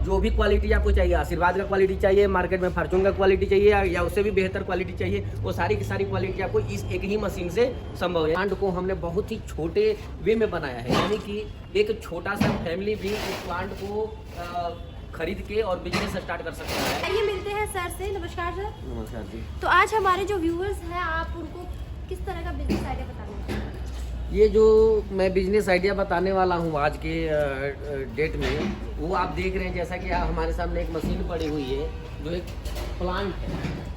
जो भी क्वालिटी आपको चाहिए, आशीर्वाद का क्वालिटी चाहिए, मार्केट में फॉर्चून का क्वालिटी चाहिए या उससे भी बेहतर क्वालिटी चाहिए, वो सारी की सारी क्वालिटी आपको इस एक ही मशीन से संभव है। प्लांट को हमने बहुत ही छोटे वे में बनाया है, यानी कि एक छोटा सा फैमिली भी इस प्लांट को खरीद के और बिजनेस स्टार्ट कर सकता है। आइए मिलते हैं सर से। नमस्कार सर। नमस्कार जी। तो आज हमारे जो व्यूअर्स हैं, आप उनको किस तरह का बिजनेस आइडिया बताना चाहेंगे? ये जो मैं बिजनेस आइडिया बताने वाला हूँ आज के डेट में, वो आप देख रहे हैं जैसा कि हमारे सामने एक मशीन पड़ी हुई है जो एक प्लांट है,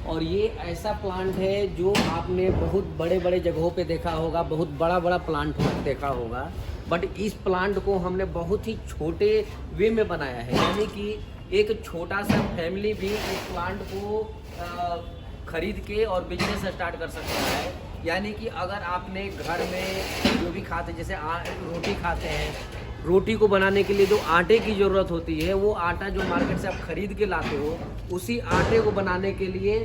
और ये ऐसा प्लांट है जो आपने बहुत बड़े बड़े जगहों पे देखा होगा, बहुत बड़ा बड़ा प्लांट देखा होगा, बट इस प्लांट को हमने बहुत ही छोटे वे में बनाया है, यानी कि एक छोटा सा फैमिली भी इस प्लांट को खरीद के और बिजनेस स्टार्ट कर सकता है। यानी कि अगर आपने घर में जो भी खाते, जैसे रोटी खाते हैं, रोटी को बनाने के लिए जो आटे की ज़रूरत होती है, वो आटा जो मार्केट से आप खरीद के लाते हो, उसी आटे को बनाने के लिए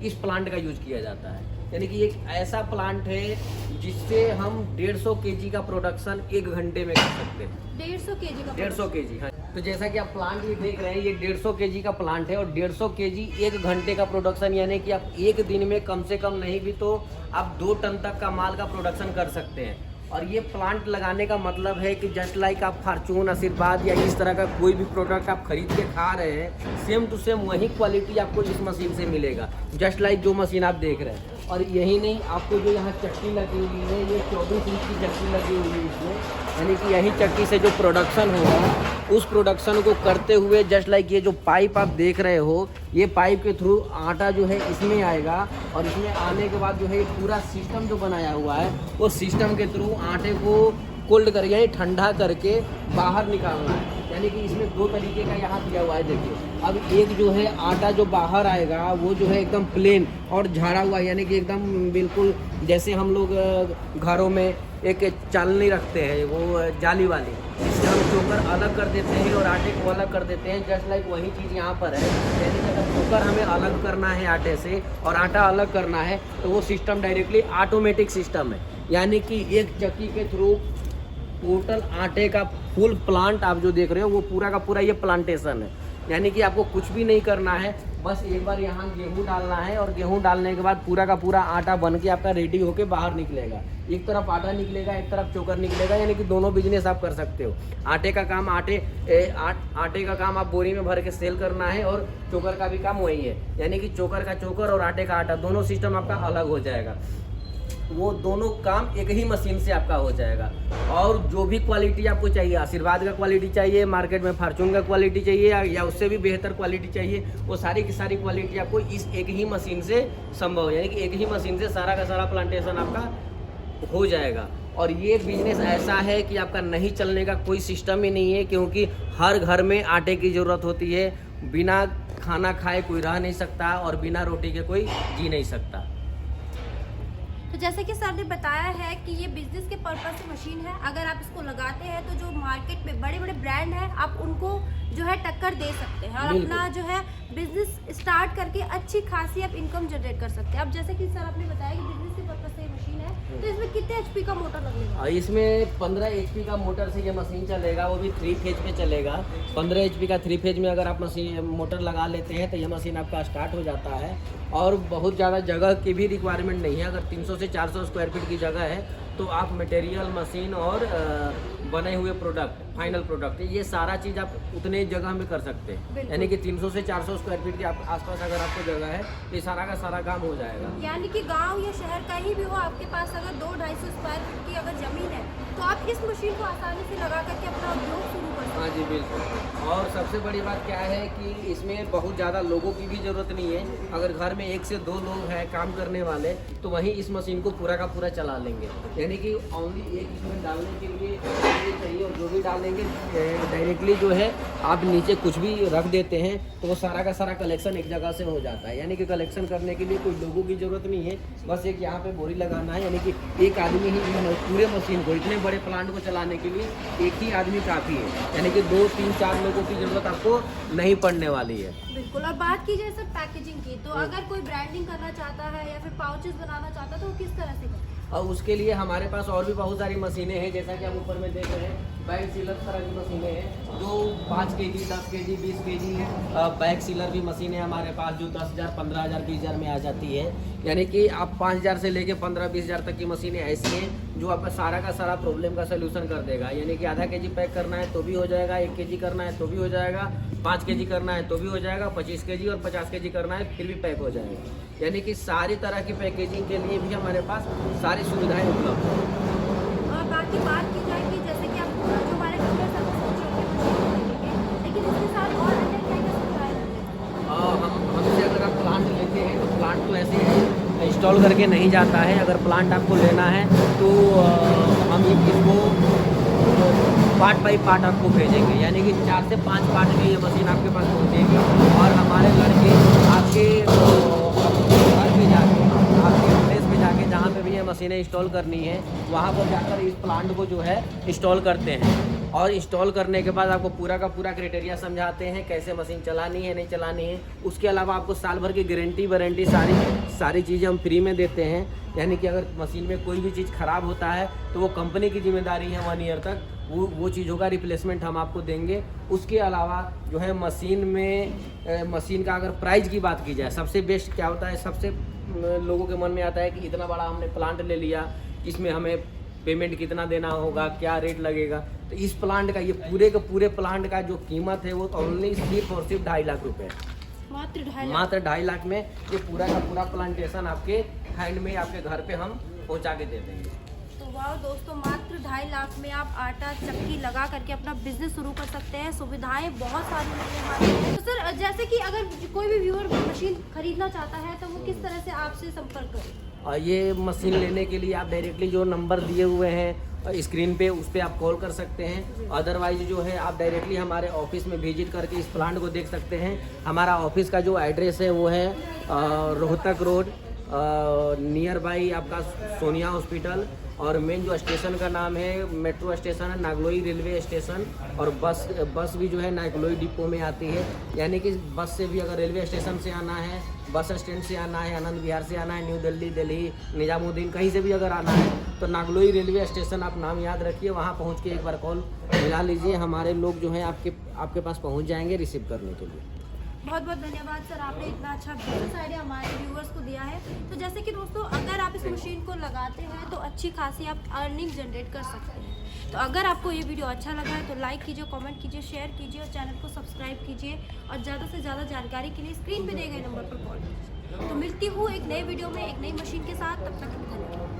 इस प्लांट का यूज किया जाता है। यानी कि एक ऐसा प्लांट है जिससे हम 150 केजी का प्रोडक्शन 1 घंटे में कर सकते हैं। 150 केजी का? 150 केजी, हाँ। तो जैसा कि आप प्लांट भी देख रहे हैं, ये 150 केजी का प्लांट है, और 150 केजी 1 घंटे का प्रोडक्शन, यानी कि आप एक दिन में कम से कम नहीं भी तो आप 2 टन तक का माल का प्रोडक्शन कर सकते हैं। और ये प्लांट लगाने का मतलब है कि जस्ट लाइक आप फॉर्चून, आशीर्वाद या इस तरह का कोई भी प्रोडक्ट आप खरीद के खा रहे हैं, सेम टू सेम वही क्वालिटी आपको इस मशीन से मिलेगा, जस्ट लाइक जो मशीन आप देख रहे हैं। और यही नहीं, आपको जो यहाँ चक्की लगी हुई है, ये 24 इंच की चक्की लगी हुई है इसमें, यानी कि यही चक्की से जो प्रोडक्शन होगा, उस प्रोडक्शन को करते हुए जस्ट लाइक ये जो पाइप आप देख रहे हो, ये पाइप के थ्रू आटा जो है इसमें आएगा, और इसमें आने के बाद जो है पूरा सिस्टम जो बनाया हुआ है, वो सिस्टम के थ्रू आटे को कोल्ड कर, यानी ठंडा करके बाहर निकालना है। यानी कि इसमें 2 तरीके का यहाँ दिया हुआ है, देखिए। अब एक जो है आटा जो बाहर आएगा, वो जो है एकदम प्लेन और झाड़ा हुआ, यानी कि एकदम बिल्कुल जैसे हम लोग घरों में एक चालनी रखते हैं, वो जाली वाली, इससे हम चोकर अलग कर देते हैं और आटे को अलग कर देते हैं, जस्ट लाइक वही चीज़ यहाँ पर है। यानी कि अगर चोकर हमें अलग करना है आटे से और आटा अलग करना है, तो वो सिस्टम डायरेक्टली ऑटोमेटिक सिस्टम है। यानी कि एक चक्की के थ्रू टोटल आटे का फुल प्लांट आप जो देख रहे हो, वो पूरा का पूरा ये प्लांटेशन है। यानी कि आपको कुछ भी नहीं करना है, बस एक बार यहाँ गेहूँ डालना है, और गेहूँ डालने के बाद पूरा का पूरा आटा बन के आपका रेडी होके बाहर निकलेगा। एक तरफ आटा निकलेगा, एक तरफ चोकर निकलेगा, यानी कि दोनों बिजनेस आप कर सकते हो। आटे का काम आटे का काम आप बोरी में भर के सेल करना है, और चोकर का भी काम वही है। यानी कि चोकर का चोकर और आटे का आटा, दोनों सिस्टम आपका अलग हो जाएगा। वो दोनों काम एक ही मशीन से आपका हो जाएगा। और जो भी क्वालिटी आपको चाहिए, आशीर्वाद का क्वालिटी चाहिए, मार्केट में फॉर्चून का क्वालिटी चाहिए या उससे भी बेहतर क्वालिटी चाहिए, वो सारी की सारी क्वालिटी आपको इस एक ही मशीन से संभव है। यानी कि एक ही मशीन से सारा का सारा प्लांटेशन आपका हो जाएगा। और ये बिजनेस ऐसा है कि आपका नहीं चलने का कोई सिस्टम ही नहीं है, क्योंकि हर घर में आटे की ज़रूरत होती है। बिना खाना खाए कोई रह नहीं सकता, और बिना रोटी के कोई जी नहीं सकता। तो जैसे कि सर ने बताया है कि ये बिजनेस के पर्पज से मशीन है। अगर आप इसको लगाते हैं तो जो मार्केट में बड़े बड़े ब्रांड हैं, आप उनको जो है टक्कर दे सकते हैं, और अपना जो है बिजनेस स्टार्ट करके अच्छी खासी आप इनकम जनरेट कर सकते हैं। अब जैसे कि सर आपने बताया कि बिजनेस के पर्पज से ये मशीन है, तो इसमें कितने HP का मोटर लगेगा? इसमें 15 HP का मोटर से ये मशीन चलेगा, वो भी 3 फेज पे चलेगा। 15 HP का 3 फेज में अगर आप मशीन मोटर लगा लेते हैं, तो ये मशीन आपका स्टार्ट हो जाता है। और बहुत ज़्यादा जगह की भी रिक्वायरमेंट नहीं है। अगर 300 से 400 स्क्वायर फीट की जगह है, तो आप मटेरियल, मशीन और बने हुए प्रोडक्ट, फाइनल प्रोडक्ट, ये सारा चीज़ आप उतने जगह में कर सकते हैं। यानी कि 300 से 400 स्क्वायर फीट के आसपास अगर आपको जगह है, तो ये सारा का सारा काम हो जाएगा। यानी कि गांव या शहर कहीं भी हो, आपके पास अगर 200-250 स्क्वायर फीट की अगर ज़मीन है, तो आप इस मशीन को आसानी से लगा करके अपना उद्योग शुरू कर सकते हैं। हाँ जी, बिल्कुल। और सबसे बड़ी बात क्या है कि इसमें बहुत ज़्यादा लोगों की भी ज़रूरत नहीं है। अगर घर में 1 से 2 लोग हैं काम करने वाले, तो वहीं इस मशीन को पूरा का पूरा चला लेंगे। यानी कि ओनली एक इसमें डालने के लिए चाहिए, और जो भी डालेंगे डायरेक्टली जो है आप नीचे कुछ भी रख देते हैं, तो वो सारा का सारा कलेक्शन एक जगह से हो जाता है। यानी कि कलेक्शन करने के लिए कोई लोगों की ज़रूरत नहीं है, बस एक यहाँ पे बोरी लगाना है। यानी कि एक आदमी ही पूरे मशीन को, इतने बड़े प्लांट को चलाने के लिए एक ही आदमी काफ़ी है। यानी कि 2, 3, 4 लोगों की ज़रूरत आपको नहीं पड़ने वाली है। बिल्कुल। और बात की जाए सर पैकेजिंग की, तो अगर कोई ब्रांडिंग करना चाहता है या फिर पाउचेस बनाना चाहता है, तो वो किस तरह से करता है? और उसके लिए हमारे पास और भी बहुत सारी मशीनें हैं, जैसा कि हम ऊपर में देख रहे हैं। बैग सीलर तरह की मशीनें हैं जो 5 kg, 10 kg, 20 kg bag sealer भी मशीनें हमारे पास जो 10,000, 15,000, 20,000 में आ जाती है। यानी कि आप 5,000 से लेके 15-20,000 तक की मशीनें ऐसी हैं जो आपका सारा का सारा प्रॉब्लम का सलूशन कर देगा। यानी कि आधा kg पैक करना है तो भी हो जाएगा, 1 kg करना है तो भी हो जाएगा, 5 kg करना है तो भी हो जाएगा, 25 kg और 50 kg करना है फिर भी पैक हो जाएगा। यानी कि सारी तरह की पैकेजिंग के लिए भी हमारे पास सारी सुविधाएं उपलब्ध हैं। और बाकी बात की जाए कि जैसे कि आप जो हमारे कस्टमर्स हैं वो सोच रहे हैं, लेकिन इसके साथ और अन्य क्या-क्या सुविधाएं हैं? हमसे अगर आप प्लांट लेते हैं तो प्लांट तो ऐसे इंस्टॉल करके नहीं जाता है। अगर प्लांट आपको लेना है तो हम इसको पार्ट बाई पार्ट आपको भेजेंगे, यानी कि 4 से 5 पार्ट में ये मशीन आपके पास पहुँचेगी और हमारे लड़के आपके घर पे जाके, आपके प्लेस पे जाके, जहाँ पे भी ये मशीनें इंस्टॉल करनी है वहाँ पर जाकर इस प्लांट को जो है इंस्टॉल करते हैं। और इंस्टॉल करने के बाद आपको पूरा का पूरा क्राइटेरिया समझाते हैं, कैसे मशीन चलानी है, नहीं चलानी है। उसके अलावा आपको साल भर की गारंटी वारंटी सारी चीज़ें हम फ्री में देते हैं। यानी कि अगर मशीन में कोई भी चीज़ ख़राब होता है तो वो कंपनी की जिम्मेदारी है, 1 ईयर तक वो चीज़ों का रिप्लेसमेंट हम आपको देंगे। उसके अलावा जो है मशीन का अगर प्राइस की बात की जाए, सबसे बेस्ट क्या होता है, सबसे लोगों के मन में आता है कि इतना बड़ा हमने प्लांट ले लिया, इसमें हमें पेमेंट कितना देना होगा, क्या रेट लगेगा। तो इस प्लांट का, ये पूरे के पूरे प्लांट का जो कीमत है वो ओनली सिर्फ और सिर्फ 2.5 लाख रुपए है। मात्र 2.5 लाख में ये पूरा का पूरा प्लांटेशन आपके हैंड में, आपके घर पे हम पहुंचा के दे देंगे। तो वाह दोस्तों, मात्र 2.5 लाख में आप आटा चक्की लगा करके अपना बिजनेस शुरू कर सकते हैं। सुविधाएं बहुत सारी हैं। तो सर, जैसे कि अगर कोई भी व्यूअर मशीन खरीदना चाहता है तो वो किस तरह से आपसे संपर्क करे? और ये मशीन लेने के लिए आप डायरेक्टली जो नंबर दिए हुए हैं स्क्रीन पे, उस पर आप कॉल कर सकते हैं। अदरवाइज जो है आप डायरेक्टली हमारे ऑफिस में विजिट करके इस प्लांट को देख सकते हैं। हमारा ऑफिस का जो एड्रेस है वो है रोहतक रोड, नियर बाई आपका सोनिया हॉस्पिटल, और मेन जो स्टेशन का नाम है, मेट्रो स्टेशन है नागलोई रेलवे स्टेशन, और बस भी जो है नागलोई डिपो में आती है। यानी कि बस से भी अगर रेलवे स्टेशन से आना है, बस स्टैंड से आना है, आनंद विहार से आना है, न्यू दिल्ली, निजामुद्दीन, कहीं से भी अगर आना है तो नागलोई रेलवे स्टेशन आप नाम याद रखिए, वहाँ पहुँच के एक बार कॉल मिला लीजिए। हमारे लोग जो हैं आपके पास पहुँच जाएंगे रिसीव करने के लिए। बहुत बहुत धन्यवाद सर, आपने इतना अच्छा बिजनेस आइडिया हमारे व्यूअर्स को दिया है। तो जैसे कि दोस्तों, अगर आप इस मशीन को लगाते हैं तो अच्छी खासी आप अर्निंग जनरेट कर सकते हैं। तो अगर आपको ये वीडियो अच्छा लगा है तो लाइक कीजिए, कमेंट कीजिए, शेयर कीजिए और चैनल को सब्सक्राइब कीजिए। और ज़्यादा से ज़्यादा जानकारी के लिए स्क्रीन पर दिए गए नंबर पर कॉल कीजिए। तो मिलती हूँ एक नए वीडियो में एक नई मशीन के साथ, तब तक धन्यवाद।